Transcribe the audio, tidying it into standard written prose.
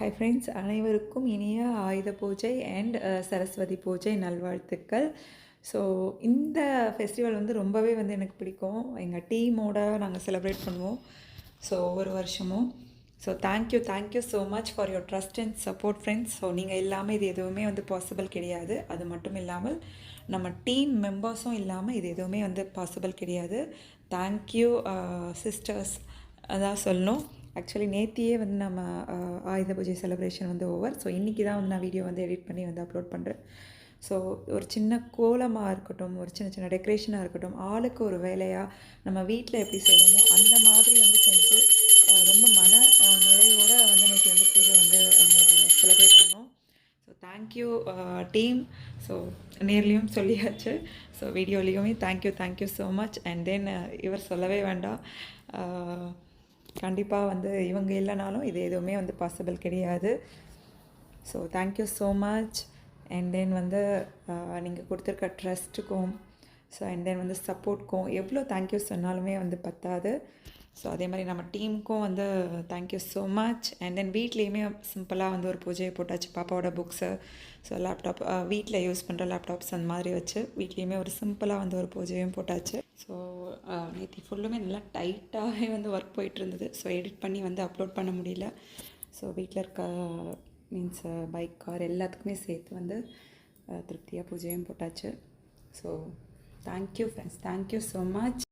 Hi friends, அனைவருக்கும் இனிய ஆயுத பூஜை அண்ட் சரஸ்வதி பூஜை நல்வாழ்த்துக்கள். ஸோ இந்த ஃபெஸ்டிவல் வந்து ரொம்பவே வந்து எனக்கு பிடிக்கும். எங்கள் டீமோட நாங்கள் செலிப்ரேட் பண்ணுவோம் ஸோ ஒவ்வொரு வருஷமும். So thank you so much for your trust and support friends. So நீங்கள் இல்லாமல் இது எதுவுமே வந்து பாசிபிள் கிடையாது. அது மட்டும் இல்லாமல் நம்ம டீம் மெம்பர்ஸும் இல்லாமல் இது எதுவுமே வந்து பாசிபிள் கிடையாது. தேங்க்யூ சிஸ்டர்ஸ் அதான் சொல்லணும். ஆக்சுவலி நேத்தியே வந்து நம்ம ஆயுத பூஜை செலிப்ரேஷன் வந்து ஓவர். ஸோ இன்றைக்கி தான் வந்து நான் வீடியோ வந்து எடிட் பண்ணி வந்து அப்லோட் பண்ணுறேன். ஸோ ஒரு சின்ன கோலமாக இருக்கட்டும், ஒரு சின்ன சின்ன டெக்கரேஷனாக இருக்கட்டும், ஆளுக்கு ஒரு வேலையாக நம்ம வீட்டில் எப்படி செய்வோமோ அந்த மாதிரி வந்து செஞ்சு ரொம்ப மன நிறைவோடு வந்து நேற்று வந்து பூஜை வந்து செலிப்ரேட் பண்ணோம். So thank you team. ஸோ நேர்லேயும் சொல்லியாச்சு, ஸோ வீடியோலேயுமே thank you so much. And then இவர் சொல்லவே வேண்டாம், கண்டிப்பாக வந்து இவங்க இல்லைனாலும் இது எதுவுமே வந்து பாசிபிள் கிடையாது. So thank you so much. And தென் வந்து நீங்கள் கொடுத்துருக்க ட்ரஸ்ட்டுக்கும், ஸோ அண்ட் தென் வந்து சப்போர்ட்க்கும் எவ்வளோ தேங்க்யூ சொன்னாலுமே வந்து பத்தாது. ஸோ அதே மாதிரி நம்ம டீமுக்கும் வந்து தேங்க்யூ ஸோ மச். அண்ட் தென் வீட்லேயுமே சிம்பிளாக வந்து ஒரு பூஜையை போட்டாச்சு. பாப்பாவோட புக்ஸு, ஸோ லேப்டாப், வீட்டில் யூஸ் பண்ணுற லேப்டாப்ஸ் அந்த மாதிரி வச்சு வீட்லேயுமே ஒரு சிம்பிளாக வந்து ஒரு பூஜையும் போட்டாச்சு. ஸோ நேற்று ஃபுல்லுமே நல்லா டைட்டாகவே வந்து ஒர்க் போயிட்டு இருந்தது. ஸோ எடிட் பண்ணி வந்து அப்லோட் பண்ண முடியல. ஸோ வீட்டில் இருக்க மீன்ஸ் பைக், கார் எல்லாத்துக்குமே சேர்த்து வந்து திருப்தியாக பூஜையும் போட்டாச்சு. So thank you friends, thank you so much.